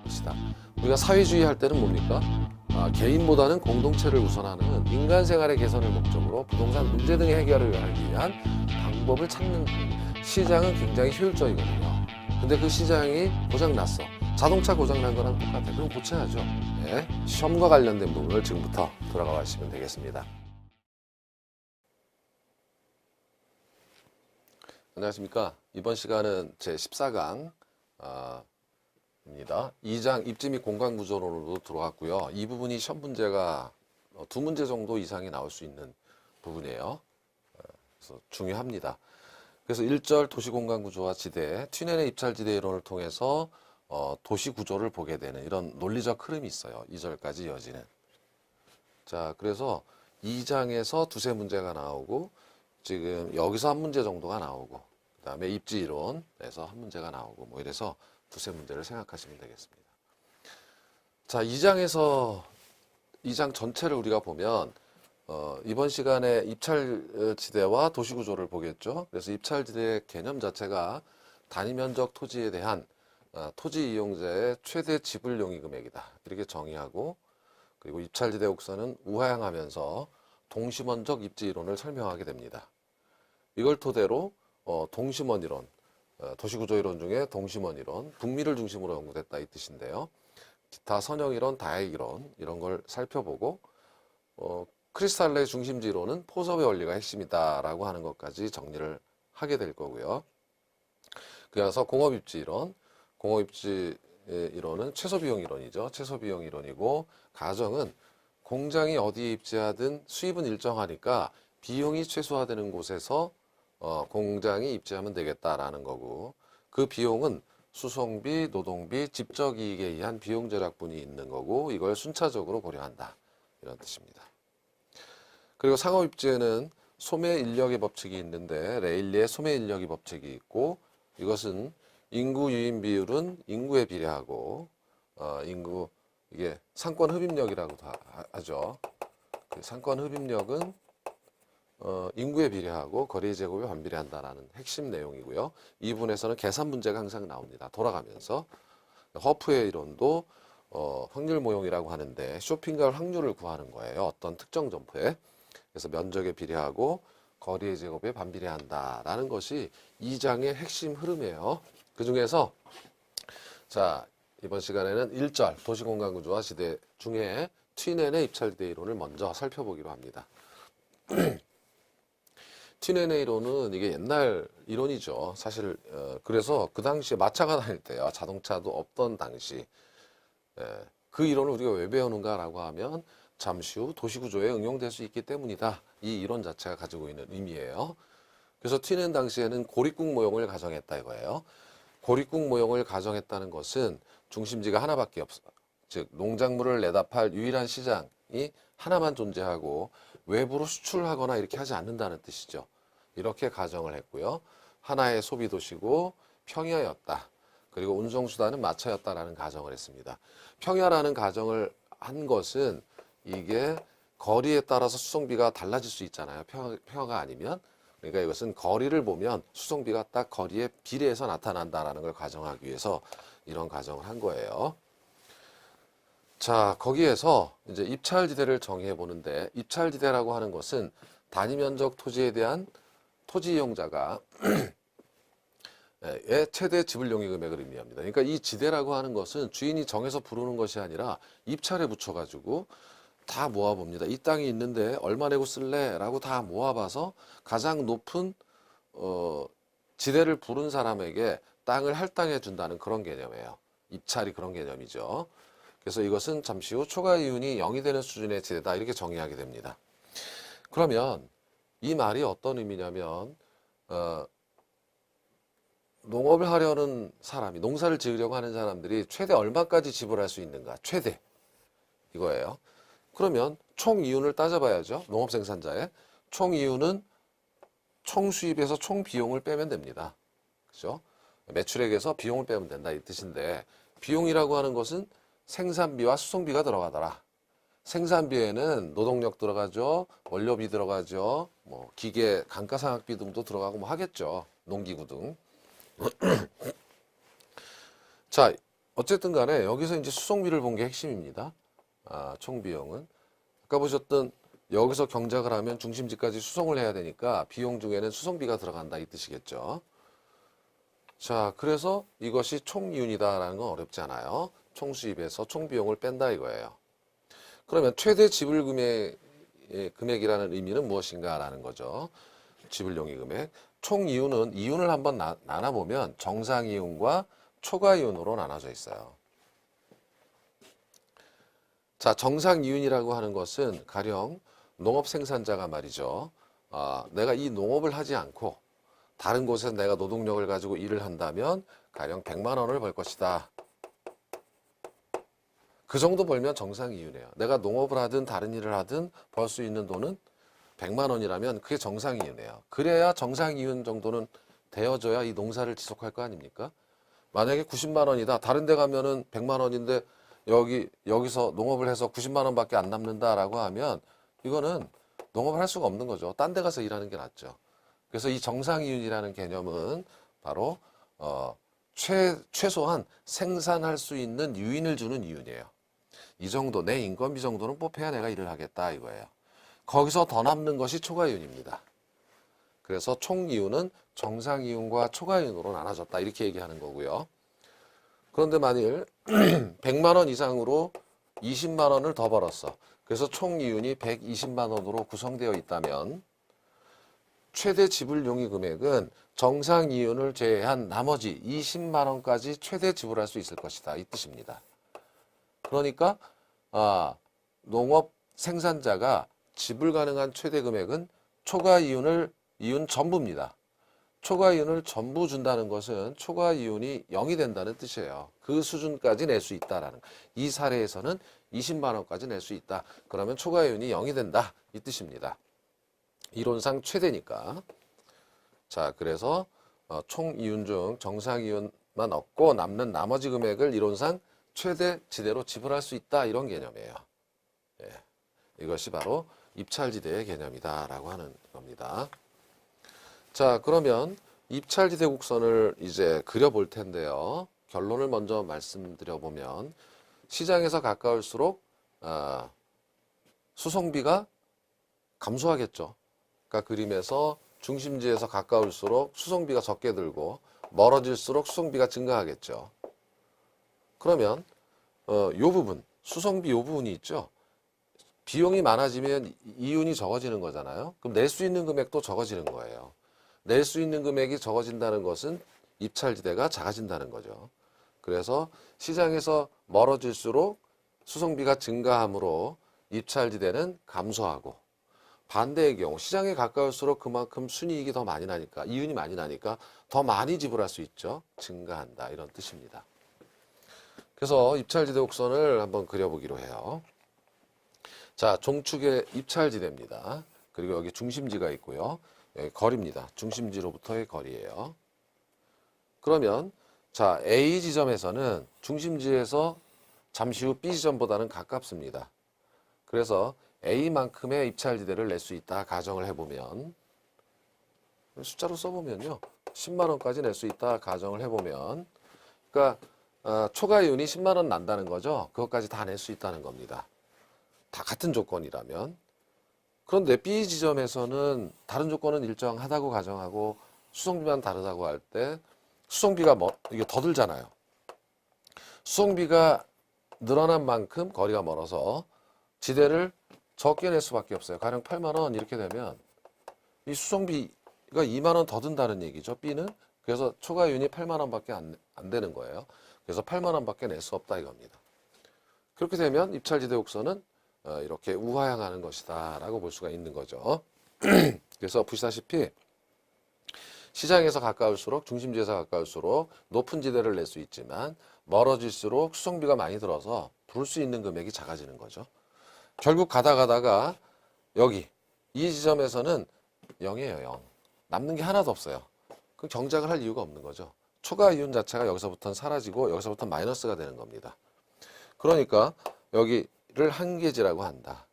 것이다. 우리가 사회주의 할 때는 뭡니까? 개인보다는 공동체를 우선하는 인간 생활의 개선을 목적으로 부동산 문제 등의 해결을 하기 위한 방법을 찾는 시장은 굉장히 효율적이거든요. 근데 그 시장이 고장났어. 자동차 고장난 거랑 똑같아. 그럼 고쳐야죠. 네. 시험과 관련된 부분을 지금부터 들어가 보시면 되겠습니다. 안녕하십니까. 이번 시간은 제14강 입니다. 2장 입지 및 공간 구조론으로 들어왔고요. 이 부분이 시험 문제가 2문제 정도 이상이 나올 수 있는 부분이에요. 그래서 중요합니다. 그래서 1절 도시공간 구조와 지대, 튠앤의 입찰지대 이론을 통해서 도시 구조를 보게 되는 이런 논리적 흐름이 있어요. 2절까지 이어지는. 자, 그래서 2장에서 두세 문제가 나오고 지금 여기서 한 문제 정도가 나오고 그 다음에 입지 이론에서 한 문제가 나오고 뭐 이래서 두세 문제를 생각하시면 되겠습니다. 자, 2장 전체를 우리가 보면 이번 시간에 입찰지대와 도시구조를 보겠죠. 그래서 입찰지대의 개념 자체가 단위면적 토지에 대한 토지 이용자의 최대 지불 용의 금액이다. 이렇게 정의하고 그리고 입찰지대 옥선은 우하향하면서 동심원적 입지 이론을 설명하게 됩니다. 이걸 토대로 동심원 이론, 도시구조 이론 중에 동심원 이론, 북미를 중심으로 연구됐다 이 뜻인데요. 기타 선형 이론, 다액 이론 이런 걸 살펴보고 크리스탈레의 중심지 이론은 포섭의 원리가 핵심이다라고 하는 것까지 정리를 하게 될 거고요. 그래서 공업입지 이론, 공업입지 이론은 최소비용 이론이죠. 최소비용 이론이고 가정은 공장이 어디에 입지하든 수입은 일정하니까 비용이 최소화되는 곳에서 공장이 입지하면 되겠다라는 거고 그 비용은 수송비, 노동비, 집적이익에 의한 비용 절약분이 있는 거고 이걸 순차적으로 고려한다. 이런 뜻입니다. 그리고 상업입지에는 소매인력의 법칙이 있는데 레일리의 소매인력의 법칙이 있고 이것은 인구 유인 비율은 인구에 비례하고 이게 상권 흡입력이라고도 하죠. 그 상권 흡입력은 인구에 비례하고 거리 제곱에 반비례한다라는 핵심 내용이고요. 이 부분에서는 계산 문제가 항상 나옵니다. 돌아가면서 허프의 이론도 확률 모형이라고 하는데 쇼핑갈 확률을 구하는 거예요. 어떤 특정 점포에. 그래서 면적에 비례하고 거리의 제곱에 반비례한다라는 것이 2장의 핵심 흐름이에요. 그 중에서 자 이번 시간에는 1절 도시공간 구조와 지대 중에 튠앤의 입찰지대 이론을 먼저 살펴보기로 합니다. 튠앤의 이론은 이게 옛날 이론이죠. 사실 그래서 그 당시에 마차가 다닐 때요. 자동차도 없던 당시 그 이론을 우리가 왜 배우는가라고 하면 잠시 후 도시구조에 응용될 수 있기 때문이다. 이 이론 자체가 가지고 있는 의미예요. 그래서 튠앤 당시에는 고립국 모형을 가정했다 이거예요. 고립국 모형을 가정했다는 것은 중심지가 하나밖에 없어. 즉 농작물을 내다 팔 유일한 시장이 하나만 존재하고 외부로 수출하거나 이렇게 하지 않는다는 뜻이죠. 이렇게 가정을 했고요. 하나의 소비 도시고 평야였다. 그리고 운송수단은 마차였다라는 가정을 했습니다. 평야라는 가정을 한 것은 이게 거리에 따라서 수송비가 달라질 수 있잖아요. 평야가 아니면. 그러니까 이것은 거리를 보면 수송비가 딱 거리에 비례해서 나타난다라는 걸 가정하기 위해서 이런 가정을 한 거예요. 자, 거기에서 이제 입찰지대를 정의해 보는데 입찰지대라고 하는 것은 단위 면적 토지에 대한 토지 이용자가 의 최대 지불 용의 금액을 의미합니다. 그러니까 이 지대라고 하는 것은 주인이 정해서 부르는 것이 아니라 입찰에 붙여가지고 다 모아봅니다. 이 땅이 있는데 얼마 내고 쓸래? 라고 다 모아봐서 가장 높은 지대를 부른 사람에게 땅을 할당해 준다는 그런 개념이에요. 입찰이 그런 개념이죠. 그래서 이것은 잠시 후 초과 이윤이 0이 되는 수준의 지대다 이렇게 정의하게 됩니다. 그러면 이 말이 어떤 의미냐면 농업을 하려는 사람이 농사를 지으려고 하는 사람들이 최대 얼마까지 지불할 수 있는가? 최대 이거예요. 그러면 총 이윤을 따져봐야죠. 농업 생산자의 총 이윤은 총 수입에서 총 비용을 빼면 됩니다. 그죠? 매출액에서 비용을 빼면 된다 이 뜻인데 비용이라고 하는 것은 생산비와 수송비가 들어가더라. 생산비에는 노동력 들어가죠. 원료비 들어가죠. 뭐 기계 감가상각비 등도 들어가고 뭐 하겠죠. 농기구 등. 자, 어쨌든 간에 여기서 이제 수송비를 본 게 핵심입니다. 총 비용은. 아까 보셨던 여기서 경작을 하면 중심지까지 수송을 해야 되니까 비용 중에는 수송비가 들어간다 이 뜻이겠죠. 자, 그래서 이것이 총이윤이다라는 건 어렵지 않아요. 총수입에서 총비용을 뺀다 이거예요. 그러면 최대 지불 금액이라는 의미는 무엇인가라는 거죠. 지불용의 금액. 총이윤은 이윤을 한번 나눠보면 정상이윤과 초과이윤으로 나눠져 있어요. 자, 정상이윤이라고 하는 것은 가령 농업 생산자가 말이죠. 내가 이 농업을 하지 않고 다른 곳에서 내가 노동력을 가지고 일을 한다면 가령 100만 원을 벌 것이다. 그 정도 벌면 정상이윤이에요. 내가 농업을 하든 다른 일을 하든 벌 수 있는 돈은 100만 원이라면 그게 정상이윤이에요. 그래야 정상이윤 정도는 되어줘야 이 농사를 지속할 거 아닙니까? 만약에 90만 원이다. 다른 데 가면은 100만 원인데 여기서 농업을 해서 90만 원밖에 안 남는다라고 하면 이거는 농업을 할 수가 없는 거죠. 딴 데 가서 일하는 게 낫죠. 그래서 이 정상이윤이라는 개념은 바로 최소한 생산할 수 있는 유인을 주는 이윤이에요. 이 정도 내 인건비 정도는 뽑혀야 내가 일을 하겠다 이거예요. 거기서 더 남는 것이 초과이윤입니다. 그래서 총이윤은 정상이윤과 초과이윤으로 나눠졌다 이렇게 얘기하는 거고요. 그런데 만일 100만 원 이상으로 20만 원을 더 벌었어. 그래서 총이윤이 120만 원으로 구성되어 있다면 최대 지불용의 금액은 정상이윤을 제외한 나머지 20만 원까지 최대 지불할 수 있을 것이다 이 뜻입니다. 그러니까 농업 생산자가 지불 가능한 최대 금액은 이윤 전부입니다. 초과이윤을 전부 준다는 것은 초과이윤이 0이 된다는 뜻이에요. 그 수준까지 낼 수 있다라는. 이 사례에서는 20만 원까지 낼 수 있다. 그러면 초과이윤이 0이 된다. 이 뜻입니다. 이론상 최대니까. 자, 그래서 총이윤 중 정상이윤만 얻고 남는 나머지 금액을 이론상 최대 지대로 지불할 수 있다. 이런 개념이에요. 예. 이것이 바로 입찰지대의 개념이다라고 하는 겁니다. 자, 그러면 입찰지대 곡선을 이제 그려볼 텐데요. 결론을 먼저 말씀드려 보면 시장에서 가까울수록 수송비가 감소하겠죠. 그러니까 그림에서 중심지에서 가까울수록 수송비가 적게 들고 멀어질수록 수송비가 증가하겠죠. 그러면 요 부분, 수송비 요 부분이 있죠. 비용이 많아지면 이윤이 적어지는 거잖아요. 그럼 낼 수 있는 금액도 적어지는 거예요. 낼 수 있는 금액이 적어진다는 것은 입찰지대가 작아진다는 거죠. 그래서 시장에서 멀어질수록 수송비가 증가하므로 입찰지대는 감소하고 반대의 경우 시장에 가까울수록 그만큼 순이익이 더 많이 나니까 이윤이 많이 나니까 더 많이 지불할 수 있죠. 증가한다 이런 뜻입니다. 그래서 입찰지대 곡선을 한번 그려보기로 해요. 자, 종축의 입찰지대입니다. 그리고 여기 중심지가 있고요. 여기 거리입니다. 중심지로부터의 거리예요. 그러면 자, A 지점에서는 중심지에서 잠시 후 B 지점보다는 가깝습니다. 그래서 A만큼의 입찰지대를 낼 수 있다 가정을 해보면 숫자로 써보면요. 10만 원까지 낼 수 있다 가정을 해보면 그러니까 초과이윤이 10만 원 난다는 거죠. 그것까지 다 낼 수 있다는 겁니다. 다 같은 조건이라면. 그런데 B 지점에서는 다른 조건은 일정하다고 가정하고 수송비만 다르다고 할 때 수송비가 이게 더 들잖아요. 수송비가 늘어난 만큼 거리가 멀어서 지대를 적게 낼 수밖에 없어요. 가령 8만 원 이렇게 되면 이 수송비가 2만 원 더 든다는 얘기죠. B는. 그래서 초과이윤이 8만 원밖에 안 되는 거예요. 그래서 8만 원밖에 낼 수 없다 이겁니다. 그렇게 되면 입찰지대 곡선은 이렇게 우하향하는 것이다 라고 볼 수가 있는 거죠. 그래서 보시다시피 시장에서 가까울수록 중심지에서 가까울수록 높은 지대를 낼 수 있지만 멀어질수록 수송비가 많이 들어서 부를 수 있는 금액이 작아지는 거죠. 결국 가다가 여기 이 지점에서는 0이에요. 0. 남는 게 하나도 없어요. 그럼 경작을 할 이유가 없는 거죠. 초과이윤 자체가 여기서부터는 사라지고 여기서부터는 마이너스가 되는 겁니다. 그러니까 여기를 한계지라고 한다.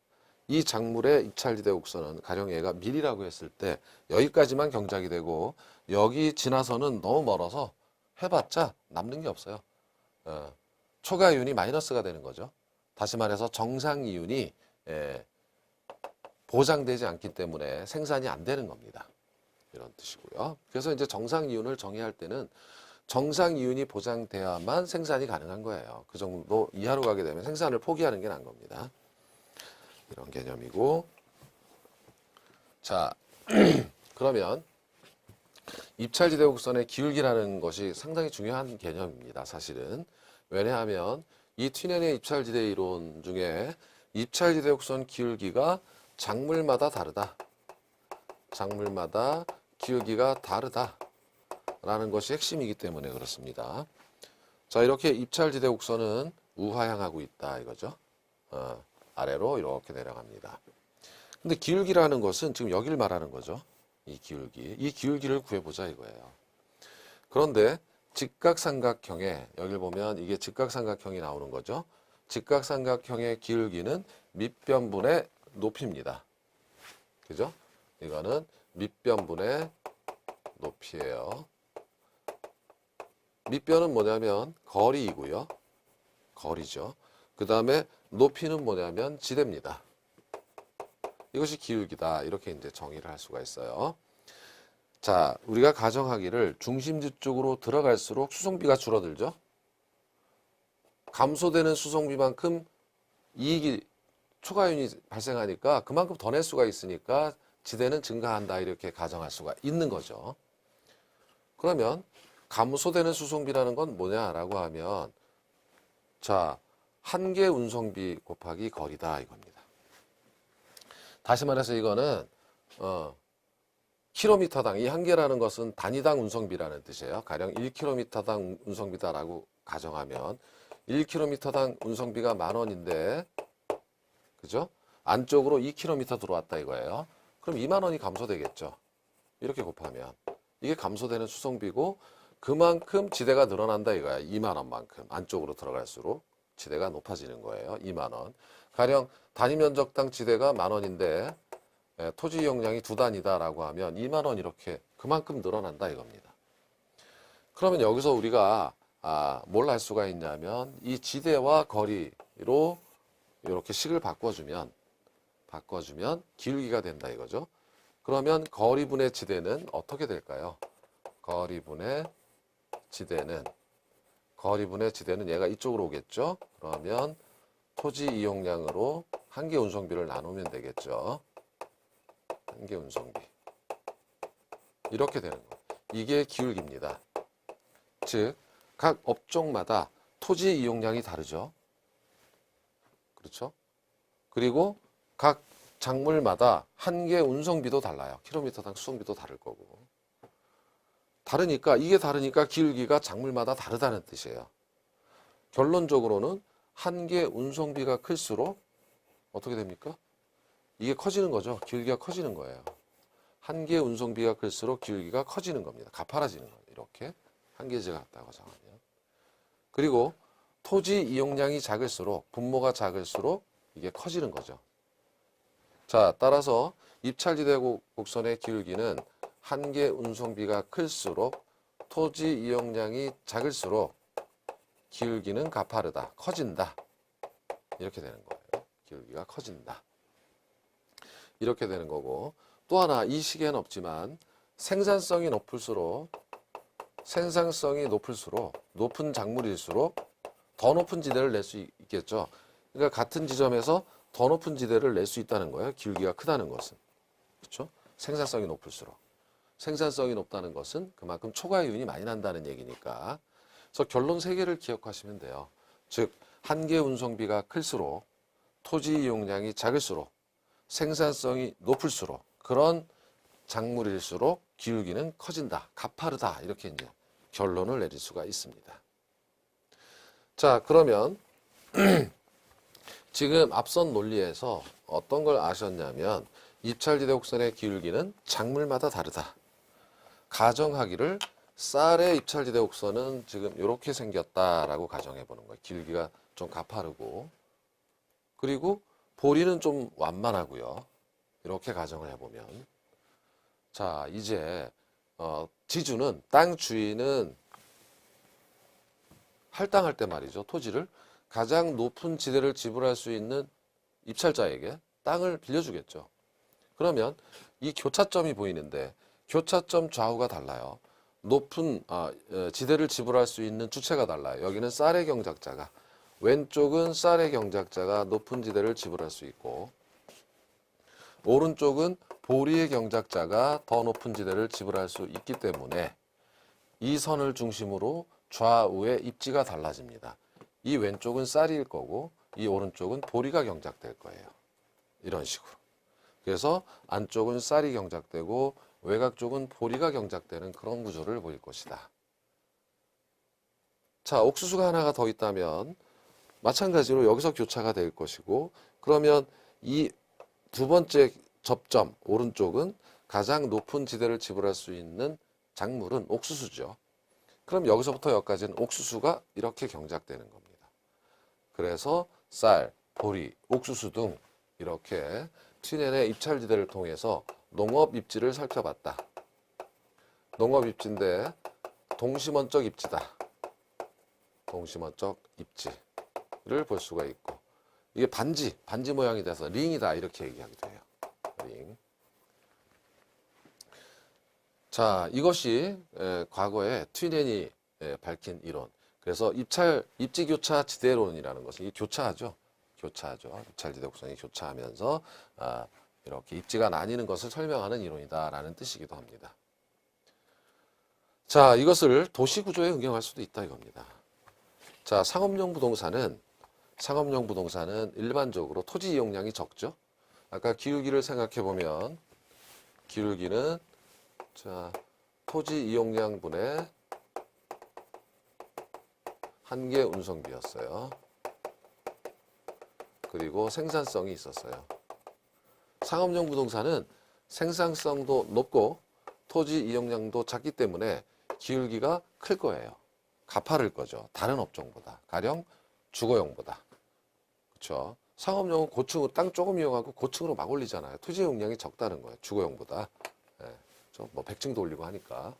이 작물의 입찰지대 곡선은 가령 얘가 밀이라고 했을 때 여기까지만 경작이 되고 여기 지나서는 너무 멀어서 해봤자 남는 게 없어요. 초과이윤이 마이너스가 되는 거죠. 다시 말해서 정상이윤이 보장되지 않기 때문에 생산이 안 되는 겁니다. 이런 뜻이고요. 그래서 이제 정상이윤을 정의할 때는 정상이윤이 보장돼야만 생산이 가능한 거예요. 그 정도 이하로 가게 되면 생산을 포기하는 게 난 겁니다. 이런 개념이고, 자 그러면 입찰지대 곡선의 기울기라는 것이 상당히 중요한 개념입니다. 사실은. 왜냐하면 이 튀넨의 입찰지대 이론 중에 입찰지대 곡선 기울기가 작물마다 다르다. 작물마다 기울기가 다르다. 라는 것이 핵심이기 때문에 그렇습니다. 자, 이렇게 입찰지대 곡선은 우하향하고 있다 이거죠. 아래로 이렇게 내려갑니다. 근데 기울기라는 것은 지금 여기를 말하는 거죠. 이 기울기를 구해보자 이거예요. 그런데 직각삼각형에 여기를 보면 이게 직각삼각형이 나오는 거죠. 직각삼각형의 기울기는 밑변분의 높이입니다. 그죠? 이거는 밑변분의 높이예요. 밑변은 뭐냐면 거리이고요. 거리죠. 그 다음에 높이는 뭐냐면 지대입니다. 이것이 기울기다. 이렇게 이제 정의를 할 수가 있어요. 자, 우리가 가정하기를 중심지 쪽으로 들어갈수록 수송비가 줄어들죠. 감소되는 수송비만큼 이익이 초과이윤이 발생하니까 그만큼 더 낼 수가 있으니까 지대는 증가한다. 이렇게 가정할 수가 있는 거죠. 그러면 감소되는 수송비라는 건 뭐냐라고 하면 자, 한계 운송비 곱하기 거리다 이겁니다. 다시 말해서 이거는 킬로미터당 이 한계라는 것은 단위당 운송비라는 뜻이에요. 가령 1km당 운송비다라고 가정하면 1km당 운송비가 10,000원인데 그죠? 안쪽으로 2km 들어왔다 이거예요. 그럼 20,000원이 감소되겠죠. 이렇게 곱하면 이게 감소되는 수송비고 그만큼 지대가 늘어난다 이거야. 20,000원만큼 안쪽으로 들어갈수록 지대가 높아지는 거예요. 20,000원. 가령 단위 면적당 지대가 10,000원인데 토지 이용량이 2단이다라고 하면 20,000원 이렇게 그만큼 늘어난다 이겁니다. 그러면 여기서 우리가 뭘 할 수가 있냐면 이 지대와 거리로 이렇게 식을 바꿔주면 기울기가 된다 이거죠. 그러면 거리분의 지대는 어떻게 될까요? 거리분의 지대는 얘가 이쪽으로 오겠죠. 그러면 토지 이용량으로 한계 운송비를 나누면 되겠죠. 한계 운송비. 이렇게 되는 거예요. 이게 기울기입니다. 즉, 각 업종마다 토지 이용량이 다르죠. 그렇죠? 그리고 각 작물마다 한계 운송비도 달라요. 킬로미터당 수송비도 다를 거고. 이게 다르니까 기울기가 작물마다 다르다는 뜻이에요. 결론적으로는 한계 운송비가 클수록 어떻게 됩니까? 이게 커지는 거죠. 기울기가 커지는 거예요. 한계 운송비가 클수록 기울기가 커지는 겁니다. 가파라지는 거예요. 이렇게 한계지가 같다고 정하면. 그리고 토지 이용량이 작을수록 분모가 작을수록 이게 커지는 거죠. 자, 따라서 입찰지대 곡선의 기울기는 한계 운송비가 클수록 토지 이용량이 작을수록 기울기는 가파르다, 커진다. 이렇게 되는 거예요. 기울기가 커진다. 이렇게 되는 거고 또 하나 이 시계는 없지만 생산성이 높을수록 높은 작물일수록 더 높은 지대를 낼 수 있겠죠. 그러니까 같은 지점에서 더 높은 지대를 낼 수 있다는 거예요. 기울기가 크다는 것은. 그렇죠? 생산성이 높을수록. 생산성이 높다는 것은 그만큼 초과이윤이 많이 난다는 얘기니까. 그래서 결론 3개를 기억하시면 돼요. 즉 한계 운송비가 클수록 토지 이용량이 작을수록 생산성이 높을수록 그런 작물일수록 기울기는 커진다. 가파르다. 이렇게 이제 결론을 내릴 수가 있습니다. 자, 그러면 지금 앞선 논리에서 어떤 걸 아셨냐면 입찰지대 곡선의 기울기는 작물마다 다르다. 가정하기를 쌀의 입찰지대 곡선은 지금 이렇게 생겼다라고 가정해 보는 거예요. 기울기가 좀 가파르고 그리고 보리는 좀 완만하고요. 이렇게 가정을 해보면 자, 이제 지주는 땅 주인은 할당할 때 말이죠. 토지를 가장 높은 지대를 지불할 수 있는 입찰자에게 땅을 빌려주겠죠. 그러면 이 교차점이 보이는데 교차점 좌우가 달라요. 높은 지대를 지불할 수 있는 주체가 달라요. 여기는 쌀의 경작자가, 왼쪽은 쌀의 경작자가 높은 지대를 지불할 수 있고, 오른쪽은 보리의 경작자가 더 높은 지대를 지불할 수 있기 때문에 이 선을 중심으로 좌우의 입지가 달라집니다. 이 왼쪽은 쌀일 거고 이 오른쪽은 보리가 경작될 거예요. 이런 식으로. 그래서 안쪽은 쌀이 경작되고 외곽 쪽은 보리가 경작되는 그런 구조를 보일 것이다. 자, 옥수수가 하나가 더 있다면 마찬가지로 여기서 교차가 될 것이고, 그러면 이 두 번째 접점 오른쪽은 가장 높은 지대를 지불할 수 있는 작물은 옥수수죠. 그럼 여기서부터 여기까지는 옥수수가 이렇게 경작되는 겁니다. 그래서 쌀, 보리, 옥수수 등 이렇게 트윈엔의 입찰지대를 통해서 농업 입지를 살펴봤다. 농업 입지인데 동심원적 입지다. 동심원적 입지를 볼 수가 있고, 이게 반지 모양이 돼서 링이다 이렇게 얘기하기도 해요. 링. 자, 이것이 과거에 트윈엔이 밝힌 이론. 그래서 입지교차 지대론이라는 것은, 이 교차하죠. 입찰지대 곡선이 교차하면서 이렇게 입지가 나뉘는 것을 설명하는 이론이다라는 뜻이기도 합니다. 자, 이것을 도시구조에 응용할 수도 있다 이겁니다. 자, 상업용 부동산은 일반적으로 토지 이용량이 적죠. 아까 기울기를 생각해 보면 기울기는 자, 토지 이용량분의 한계 운송비였어요. 그리고 생산성이 있었어요. 상업용 부동산은 생산성도 높고 토지 이용량도 작기 때문에 기울기가 클 거예요. 가파를 거죠. 다른 업종보다. 가령 주거용보다. 그렇죠? 상업용은 고층으로 땅 조금 이용하고 고층으로 막 올리잖아요. 토지 이용량이 적다는 거예요. 주거용보다. 뭐 100층도 올리고 하니까.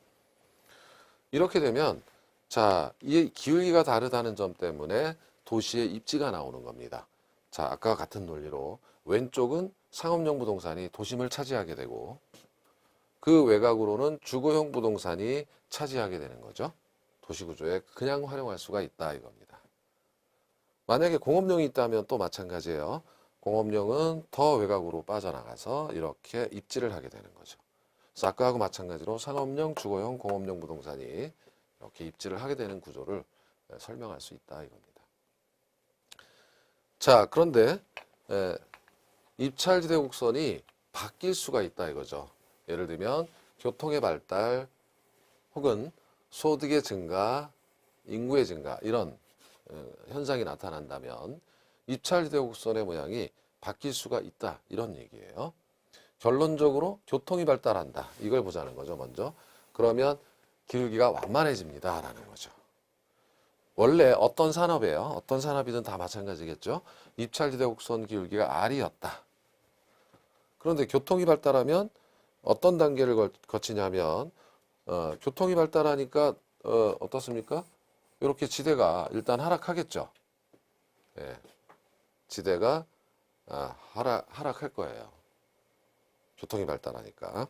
이렇게 되면 자, 이 기울기가 다르다는 점 때문에 도시의 입지가 나오는 겁니다. 자, 아까 같은 논리로 왼쪽은 상업용 부동산이 도심을 차지하게 되고 그 외곽으로는 주거용 부동산이 차지하게 되는 거죠. 도시구조에 그냥 활용할 수가 있다 이겁니다. 만약에 공업용이 있다면 또 마찬가지예요. 공업용은 더 외곽으로 빠져나가서 이렇게 입지를 하게 되는 거죠. 그래서 아까하고 마찬가지로 상업용, 주거용, 공업용 부동산이 이렇게 입지를 하게 되는 구조를 설명할 수 있다 이겁니다. 자, 그런데 입찰지대 곡선이 바뀔 수가 있다 이거죠. 예를 들면 교통의 발달 혹은 소득의 증가, 인구의 증가 이런 현상이 나타난다면 입찰지대 곡선의 모양이 바뀔 수가 있다 이런 얘기예요. 결론적으로 교통이 발달한다 이걸 보자는 거죠. 먼저 그러면 기울기가 완만해집니다 라는 거죠. 원래 어떤 산업이에요? 어떤 산업이든 다 마찬가지겠죠. 입찰지대 곡선 기울기가 R이었다. 그런데 교통이 발달하면 어떤 단계를 거치냐면 교통이 발달하니까 어떻습니까? 이렇게 지대가 일단 하락하겠죠. 예, 지대가 하락할 거예요. 교통이 발달하니까.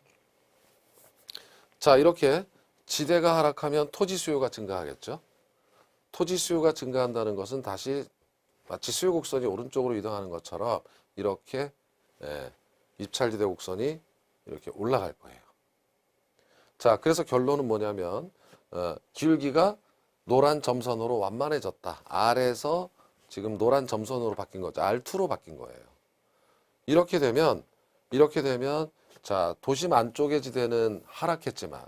자, 이렇게 지대가 하락하면 토지 수요가 증가하겠죠. 토지 수요가 증가한다는 것은 다시 마치 수요 곡선이 오른쪽으로 이동하는 것처럼 이렇게 입찰지대 곡선이 이렇게 올라갈 거예요. 자, 그래서 결론은 뭐냐면 기울기가 노란 점선으로 완만해졌다. R에서 지금 노란 점선으로 바뀐 거죠. R2로 바뀐 거예요. 이렇게 되면 자, 도심 안쪽의 지대는 하락했지만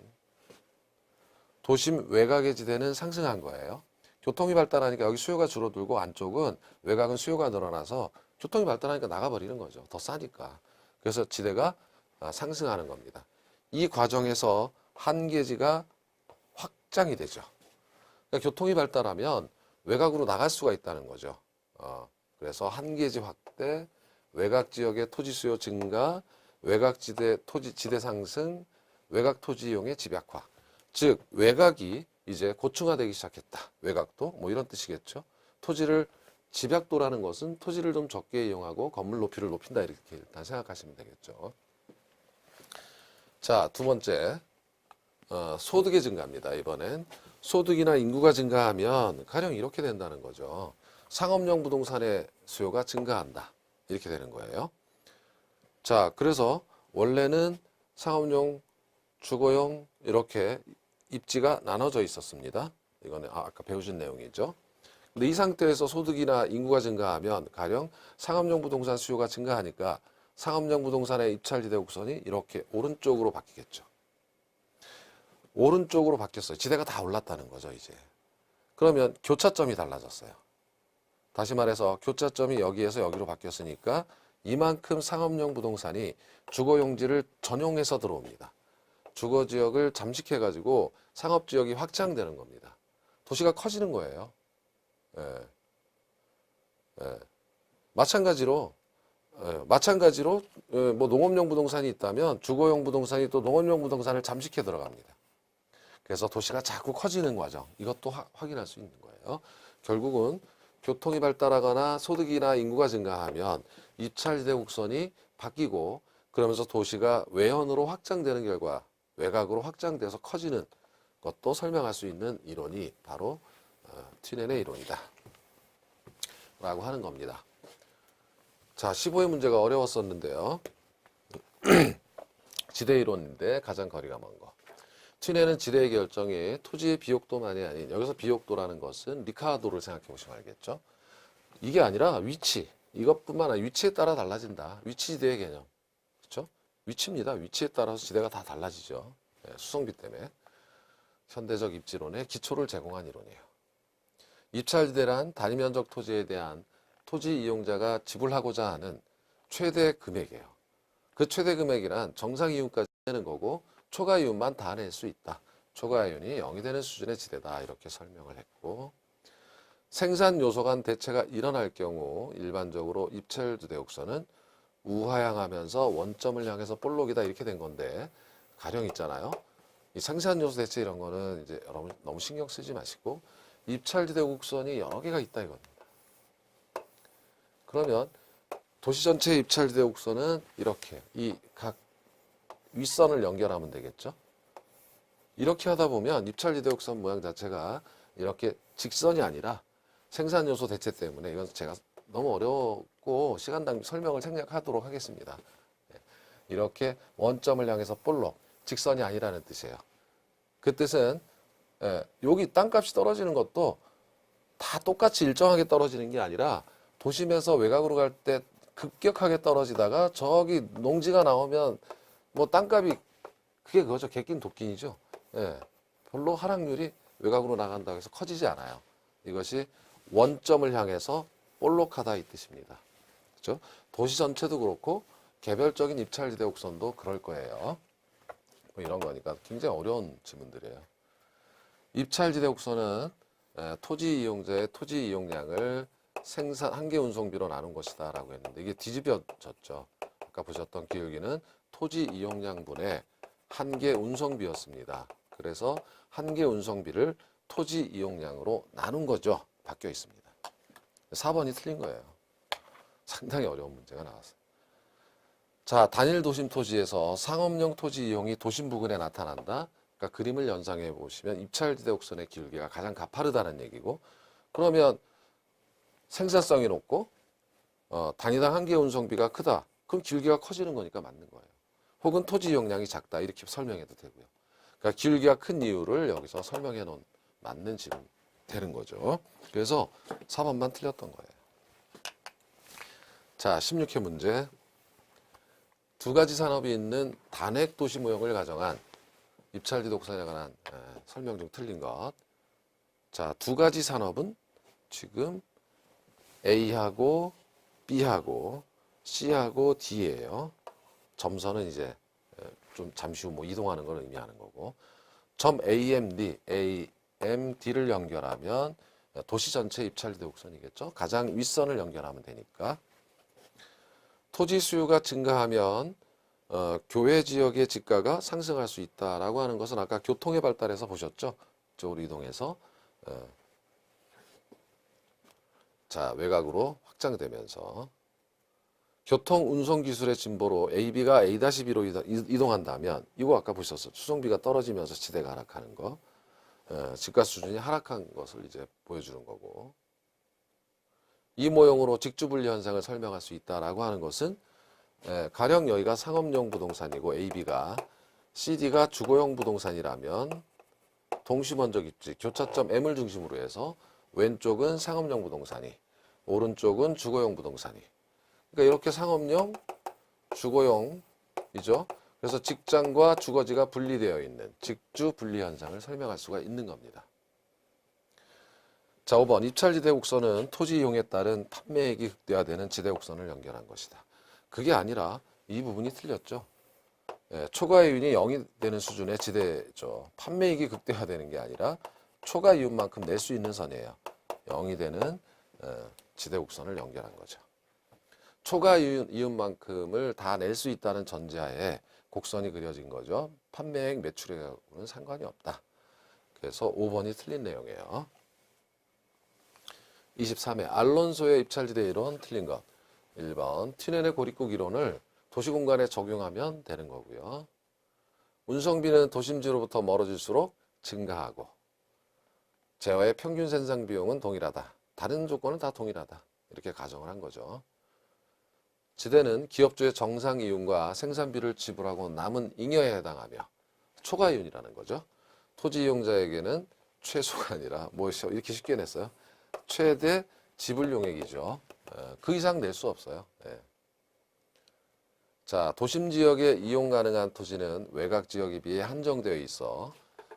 도심 외곽의 지대는 상승한 거예요. 교통이 발달하니까 여기 수요가 줄어들고 안쪽은 외곽은 수요가 늘어나서 교통이 발달하니까 나가버리는 거죠. 더 싸니까. 그래서 지대가 상승하는 겁니다. 이 과정에서 한계지가 확장이 되죠. 그러니까 교통이 발달하면 외곽으로 나갈 수가 있다는 거죠. 그래서 한계지 확대, 외곽 지역의 토지 수요 증가, 외곽 지대 토지 지대 상승, 외곽 토지 이용의 집약화. 즉 외곽이 이제 고층화되기 시작했다. 외곽도 뭐 이런 뜻이겠죠. 토지를 집약도라는 것은 토지를 좀 적게 이용하고 건물 높이를 높인다 이렇게 일단 생각하시면 되겠죠. 자, 두 번째 소득의 증가입니다. 이번엔 소득이나 인구가 증가하면 가령 이렇게 된다는 거죠. 상업용 부동산의 수요가 증가한다. 이렇게 되는 거예요. 자, 그래서 원래는 상업용, 주거용 이렇게 입지가 나눠져 있었습니다. 이거는 아까 배우신 내용이죠. 근데 이 상태에서 소득이나 인구가 증가하면 가령 상업용 부동산 수요가 증가하니까 상업용 부동산의 입찰지대 곡선이 이렇게 오른쪽으로 바뀌겠죠. 오른쪽으로 바뀌었어요. 지대가 다 올랐다는 거죠, 이제. 그러면 교차점이 달라졌어요. 다시 말해서 교차점이 여기에서 여기로 바뀌었으니까 이만큼 상업용 부동산이 주거용지를 전용해서 들어옵니다. 주거지역을 잠식해가지고 상업지역이 확장되는 겁니다. 도시가 커지는 거예요. 예. 예. 마찬가지로 뭐 농업용 부동산이 있다면 주거용 부동산이 또 농업용 부동산을 잠식해 들어갑니다. 그래서 도시가 자꾸 커지는 과정, 이것도 확인할 수 있는 거예요. 결국은 교통이 발달하거나 소득이나 인구가 증가하면 입찰지대 곡선이 바뀌고 그러면서 도시가 외연으로 확장되는 결과 외곽으로 확장돼서 커지는 것도 설명할 수 있는 이론이 바로 튀넨의 이론이다 라고 하는 겁니다. 자, 15의 문제가 어려웠었는데요. 지대 이론인데 가장 거리가 먼 거. 튀넨은 지대의 결정이 토지의 비옥도만이 아닌, 여기서 비옥도라는 것은 리카도를 생각해 보시면 알겠죠. 이게 아니라 위치, 이것뿐만 아니라 위치에 따라 달라진다. 위치 지대의 개념. 그렇죠? 위치입니다. 위치에 따라서 지대가 다 달라지죠. 네, 수성비 때문에. 현대적 입지론의 기초를 제공한 이론이에요. 입찰지대란 단위 면적 토지에 대한 토지 이용자가 지불하고자 하는 최대 금액이에요. 그 최대 금액이란 정상 이윤까지 내는 거고 초과 이윤만 다 낼 수 있다. 초과 이윤이 0이 되는 수준의 지대다. 이렇게 설명을 했고, 생산 요소 간 대체가 일어날 경우 일반적으로 입찰지대 곡선은 우하향하면서 원점을 향해서 볼록이다. 이렇게 된 건데, 가령 있잖아요. 이 생산 요소 대체 이런 거는 이제 여러분 너무 신경 쓰지 마시고 입찰지대 곡선이 여러 개가 있다 이겁니다. 그러면 도시 전체 입찰지대 곡선은 이렇게 이 각 윗선을 연결하면 되겠죠. 이렇게 하다 보면 입찰지대 곡선 모양 자체가 이렇게 직선이 아니라 생산 요소 대체 때문에, 이건 제가 너무 어렵고 시간 낭비 설명을 생략하도록 하겠습니다. 이렇게 원점을 향해서 볼록, 직선이 아니라는 뜻이에요. 그 뜻은 여기 땅값이 떨어지는 것도 다 똑같이 일정하게 떨어지는 게 아니라 도심에서 외곽으로 갈 때 급격하게 떨어지다가 저기 농지가 나오면 뭐 땅값이 그게 그거죠. 객긴 도끼이죠. 예, 별로 하락률이 외곽으로 나간다고 해서 커지지 않아요. 이것이 원점을 향해서 볼록하다 이 뜻입니다. 그렇죠? 도시 전체도 그렇고 개별적인 입찰지대 곡선도 그럴 거예요. 뭐 이런 거니까 굉장히 어려운 지문들이에요. 입찰지대 곡선은 토지 이용자의 토지 이용량을 생산 한계 운송비로 나눈 것이다 라고 했는데, 이게 뒤집어졌죠. 아까 보셨던 기울기는 토지 이용량분의 한계 운송비였습니다. 그래서 한계 운송비를 토지 이용량으로 나눈 거죠. 바뀌어 있습니다. 4번이 틀린 거예요. 상당히 어려운 문제가 나왔어요. 자, 단일 도심 토지에서 상업용 토지 이용이 도심 부근에 나타난다. 그러니까 그림을 연상해 보시면 입찰지대 곡선의 기울기가 가장 가파르다는 얘기고, 그러면 생산성이 높고 단위당 한계 운송비가 크다. 그럼 기울기가 커지는 거니까 맞는 거예요. 혹은 토지 이용량이 작다. 이렇게 설명해도 되고요. 그러니까 기울기가 큰 이유를 여기서 설명해 놓은 맞는 지금 되는 거죠. 그래서 4번만 틀렸던 거예요. 자, 16회 문제. 두 가지 산업이 있는 단핵 도시 모형을 가정한 입찰지 독선에 관한 설명 중 틀린 것. 자, 두 가지 산업은 지금 A하고 B하고 C하고 D예요. 점선은 이제 좀 잠시 후 뭐 이동하는 걸 의미하는 거고, 점 AMD, AMD를 연결하면 도시 전체 입찰지 곡선이겠죠. 가장 윗선을 연결하면 되니까. 토지 수요가 증가하면 교외 지역의 지가가 상승할 수 있다라고 하는 것은 아까 교통의 발달에서 보셨죠. 이쪽으로 이동해서 자 외곽으로 확장되면서 교통 운송 기술의 진보로 AB가 A-B로 이동한다면 이거 아까 보셨어. 수송비가 떨어지면서 지대가 하락하는 거, 집값 수준이 하락한 것을 이제 보여주는 거고, 이 모형으로 직주분리 현상을 설명할 수 있다라고 하는 것은 가령 여기가 상업용 부동산이고 AB가 CD가 주거용 부동산이라면 동심원적 입지, 교차점 M을 중심으로 해서 왼쪽은 상업용 부동산이, 오른쪽은 주거용 부동산이. 그러니까 이렇게 상업용, 주거용이죠. 그래서 직장과 주거지가 분리되어 있는 직주 분리 현상을 설명할 수가 있는 겁니다. 자, 5번 입찰지대 곡선은 토지 이용에 따른 판매액이 극대화되는 지대 곡선을 연결한 것이다. 그게 아니라 이 부분이 틀렸죠. 초과이윤이 0이 되는 수준의 지대죠. 판매액이 극대화되는 게 아니라 초과이윤만큼 낼 수 있는 선이에요. 0이 되는 지대 곡선을 연결한 거죠. 초과이윤만큼을 다 낼 수 있다는 전제하에 곡선이 그려진 거죠. 판매액 매출액하고는 상관이 없다. 그래서 5번이 틀린 내용이에요. 23회 알론소의 입찰지대 이론 틀린 것. 1번 튜넨의 고립국 이론을 도시공간에 적용하면 되는 거고요. 운송비는 도심지로부터 멀어질수록 증가하고 재화의 평균 생산 비용은 동일하다. 다른 조건은 다 동일하다. 이렇게 가정을 한 거죠. 지대는 기업주의 정상 이윤과 생산비를 지불하고 남은 잉여에 해당하며 초과이윤이라는 거죠. 토지 이용자에게는 최소가 아니라 뭐 이렇게 쉽게 냈어요. 최대 지불 용액이죠. 그 이상 낼 수 없어요. 자, 도심 지역에 이용 가능한 토지는 외곽 지역에 비해 한정되어 있어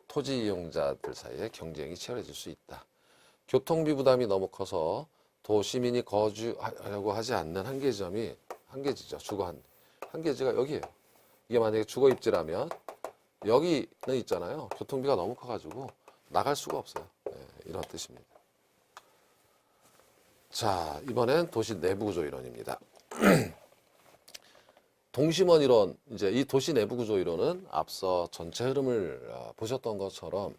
토지 이용자들 사이에 경쟁이 치열해질 수 있다. 교통비 부담이 너무 커서 도시민이 거주하려고 하지 않는 한계점이 한계지죠. 주거 한계지가 여기예요. 이게 만약에 주거 입지라면 여기는 있잖아요. 교통비가 너무 커가지고 나갈 수가 없어요. 이런 뜻입니다. 자, 이번엔 도시 내부 구조 이론입니다. 동심원 이론, 이제 이 도시 내부 구조 이론은 앞서 전체 흐름을 보셨던 것처럼